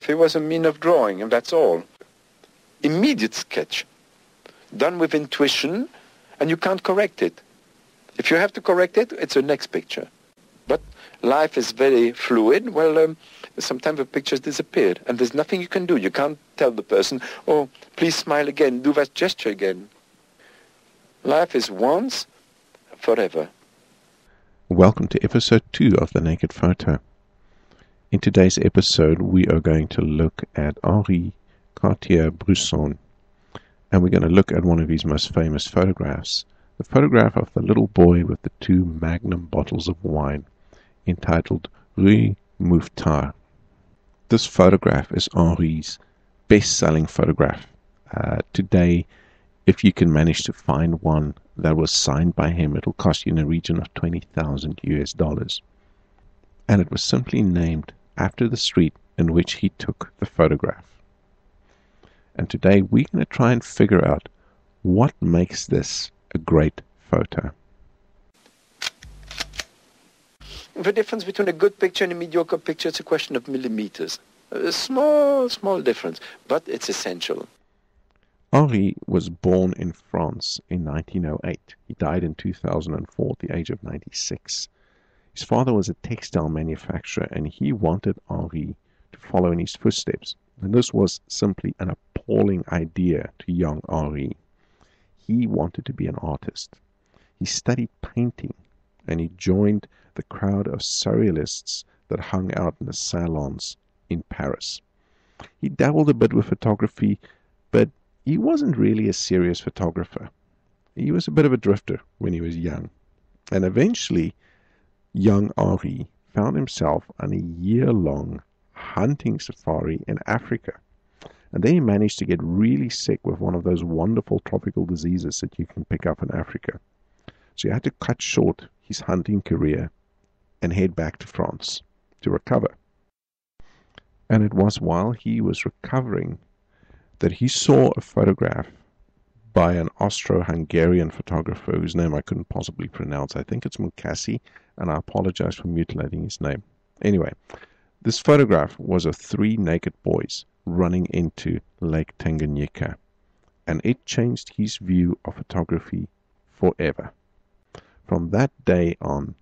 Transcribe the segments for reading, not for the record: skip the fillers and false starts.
It was a mean of drawing, and that's all. Immediate sketch, done with intuition, and you can't correct it. If you have to correct it, it's the next picture. But life is very fluid. Well, sometimes the pictures disappeared, and there's nothing you can do. You can't tell the person, oh, please smile again, do that gesture again. Life is once, forever. Welcome to episode 2 of The Naked Photo. In today's episode, we are going to look at Henri Cartier Bressons, and we're going to look at one of his most famous photographs, the photograph of the little boy with the 2 magnum bottles of wine, entitled Rue Mouffetard. This photograph is Henri's best-selling photograph. Today, if you can manage to find one that was signed by him, it'll cost you in the region of $20,000. And it was simply named after the street in which he took the photograph. And today we're going to try and figure out what makes this a great photo. The difference between a good picture and a mediocre picture is a question of millimeters. A small difference, but it's essential. Henri was born in France in 1908. He died in 2004 at the age of 96. His father was a textile manufacturer, and he wanted Henri to follow in his footsteps. And this was simply an appalling idea to young Henri. He wanted to be an artist. He studied painting, and he joined the crowd of surrealists that hung out in the salons in Paris. He dabbled a bit with photography, but he wasn't really a serious photographer. He was a bit of a drifter when he was young. And eventually, young Henri found himself on a year-long hunting safari in Africa. And then he managed to get really sick with one of those wonderful tropical diseases that you can pick up in Africa. So he had to cut short his hunting career and head back to France to recover. And it was while he was recovering that he saw a photograph by an Austro-Hungarian photographer whose name I couldn't possibly pronounce. I think it's Mouffetard, and I apologize for mutilating his name. Anyway, this photograph was of 3 naked boys running into Lake Tanganyika, and it changed his view of photography forever. From that day on,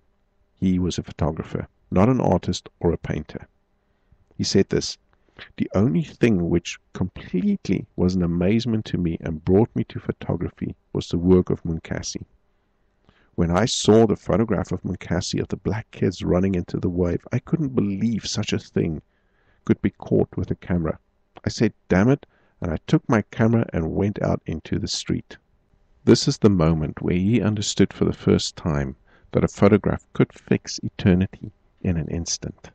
he was a photographer, not an artist or a painter. He said this: "The only thing which completely was an amazement to me and brought me to photography was the work of Mouffetard. When I saw the photograph of Mouffetard of the black kids running into the wave, I couldn't believe such a thing could be caught with a camera. I said, damn it, and I took my camera and went out into the street." This is the moment where he understood for the first time that a photograph could fix eternity in an instant.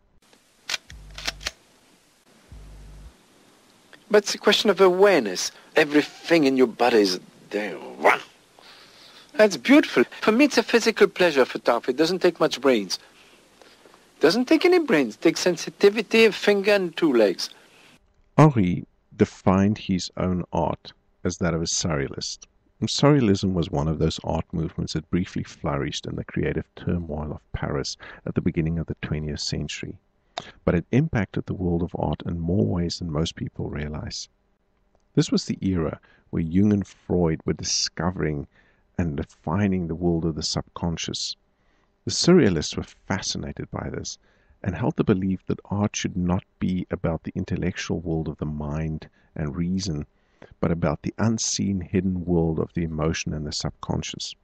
But it's a question of awareness. Everything in your body is there. Wow. That's beautiful. For me, it's a physical pleasure, photography. It doesn't take much brains. It doesn't take any brains. It takes sensitivity, a finger, and 2 legs. Henri defined his own art as that of a surrealist. And surrealism was one of those art movements that briefly flourished in the creative turmoil of Paris at the beginning of the 20th century. But it impacted the world of art in more ways than most people realize. This was the era where Jung and Freud were discovering and defining the world of the subconscious. The surrealists were fascinated by this and held the belief that art should not be about the intellectual world of the mind and reason, but about the unseen, hidden world of the emotion and the subconscious.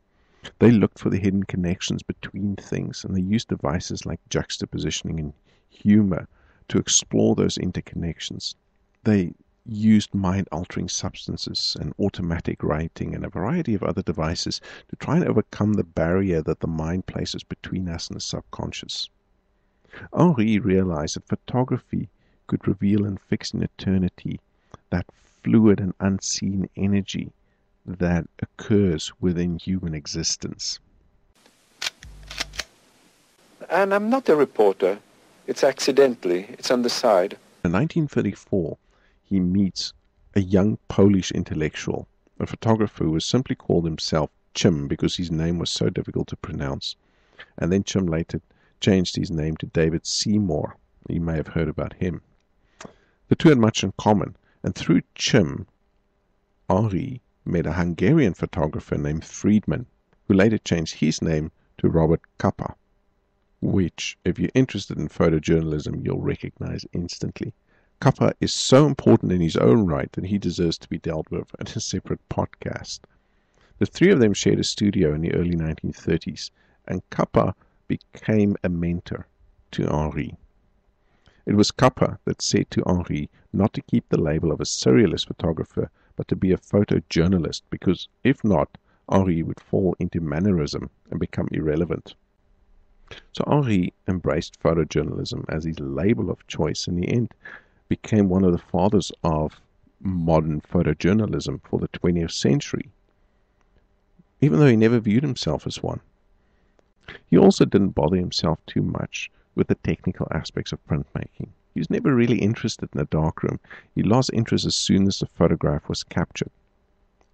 They looked for the hidden connections between things, and they used devices like juxtapositioning and humor to explore those interconnections. They used mind-altering substances and automatic writing and a variety of other devices to try and overcome the barrier that the mind places between us and the subconscious. Henri realized that photography could reveal and fix in eternity that fluid and unseen energy that occurs within human existence. And I'm not a reporter. It's accidentally. It's on the side. In 1934, he meets a young Polish intellectual, a photographer who simply called himself Chim because his name was so difficult to pronounce. And then Chim later changed his name to David Seymour. You may have heard about him. The two had much in common, and through Chim, Henri met a Hungarian photographer named Friedman, who later changed his name to Robert Capa, which, if you're interested in photojournalism, you'll recognize instantly. Capa is so important in his own right that he deserves to be dealt with in a separate podcast. The three of them shared a studio in the early 1930s, and Capa became a mentor to Henri. It was Capa that said to Henri not to keep the label of a serialist photographer, but to be a photojournalist, because if not, Henri would fall into mannerism and become irrelevant. So Henri embraced photojournalism as his label of choice, in the end became one of the fathers of modern photojournalism for the 20th century, even though he never viewed himself as one. He also didn't bother himself too much with the technical aspects of printmaking. He was never really interested in the darkroom. He lost interest as soon as the photograph was captured,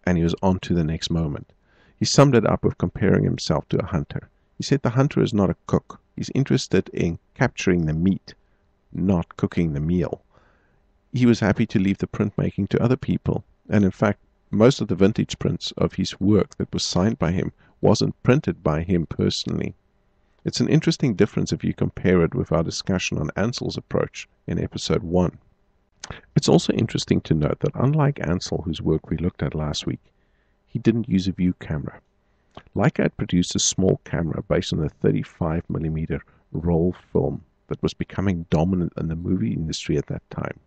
and he was on to the next moment. He summed it up with comparing himself to a hunter. He said the hunter is not a cook. He's interested in capturing the meat, not cooking the meal. He was happy to leave the printmaking to other people, and in fact, most of the vintage prints of his work that was signed by him wasn't printed by him personally. It's an interesting difference if you compare it with our discussion on Ansel's approach in episode 1. It's also interesting to note that unlike Ansel, whose work we looked at last week, he didn't use a view camera. Leica had produced a small camera based on the 35mm roll film that was becoming dominant in the movie industry at that time.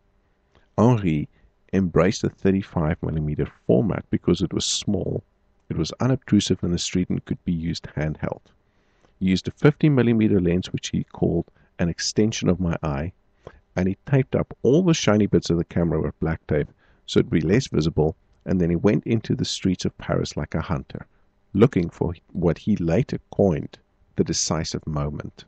Henri embraced the 35mm format because it was small, it was unobtrusive in the street, and could be used handheld. He used a 50mm lens, which he called an extension of my eye, and he taped up all the shiny bits of the camera with black tape so it would be less visible, and then he went into the streets of Paris like a hunter, looking for what he later coined the decisive moment.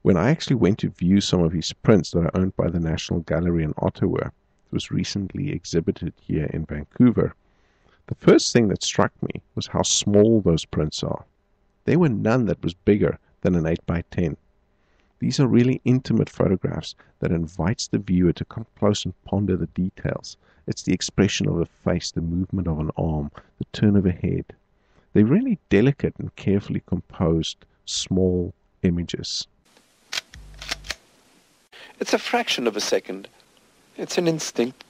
When I actually went to view some of his prints that are owned by the National Gallery in Ottawa, it was recently exhibited here in Vancouver, the first thing that struck me was how small those prints are. There were none that was bigger than an 8x10. These are really intimate photographs that invites the viewer to come close and ponder the details. It's the expression of a face, the movement of an arm, the turn of a head. They're really delicate and carefully composed, small images. It's a fraction of a second. It's an instinct.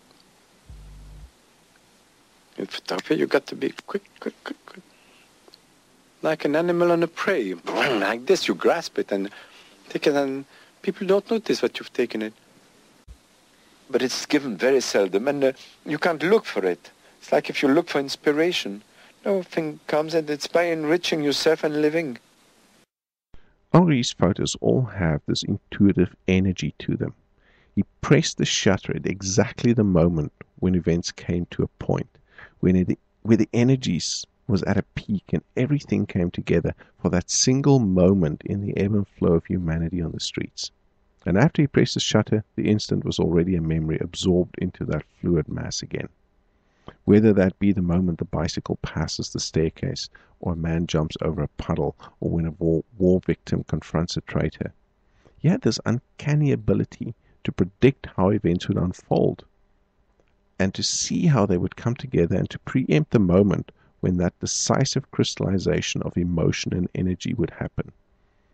In photography, you got to be quick. Like an animal on a prey. Like this, you grasp it and take it, and people don't notice that you've taken it. But it's given very seldom, and you can't look for it. It's like if you look for inspiration. Nothing comes, and it's by enriching yourself and living. Henri's photos all have this intuitive energy to them. He pressed the shutter at exactly the moment when events came to a point, where the energies was at a peak and everything came together for that single moment in the ebb and flow of humanity on the streets. And after he pressed the shutter, the instant was already a memory absorbed into that fluid mass again. Whether that be the moment the bicycle passes the staircase, or a man jumps over a puddle, or when a war victim confronts a traitor, he had this uncanny ability to predict how events would unfold, and to see how they would come together, and to preempt the moment when that decisive crystallization of emotion and energy would happen.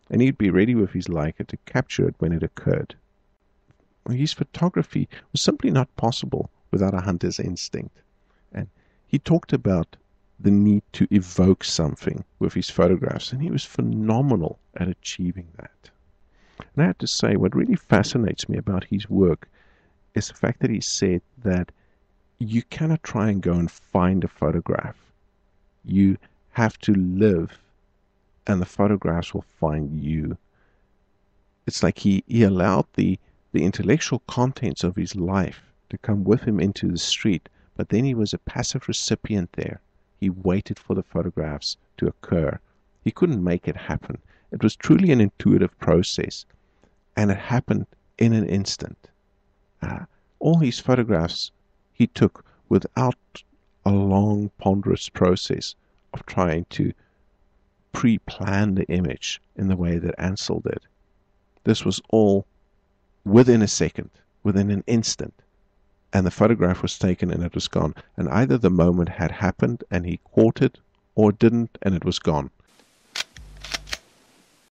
And he'd be ready with his Leica to capture it when it occurred. His photography was simply not possible without a hunter's instinct. And he talked about the need to evoke something with his photographs, and he was phenomenal at achieving that. And I have to say, what really fascinates me about his work is the fact that he said that you cannot try and go and find a photograph. You have to live, and the photographs will find you. It's like he allowed the intellectual contents of his life to come with him into the street, but then he was a passive recipient there. He waited for the photographs to occur. He couldn't make it happen. It was truly an intuitive process, and it happened in an instant. All his photographs he took without a long, ponderous process of trying to pre-plan the image in the way that Ansel did. This was all within a second. within an instant. And the photograph was taken and it was gone. And either the moment had happened and he caught it, or it didn't and it was gone.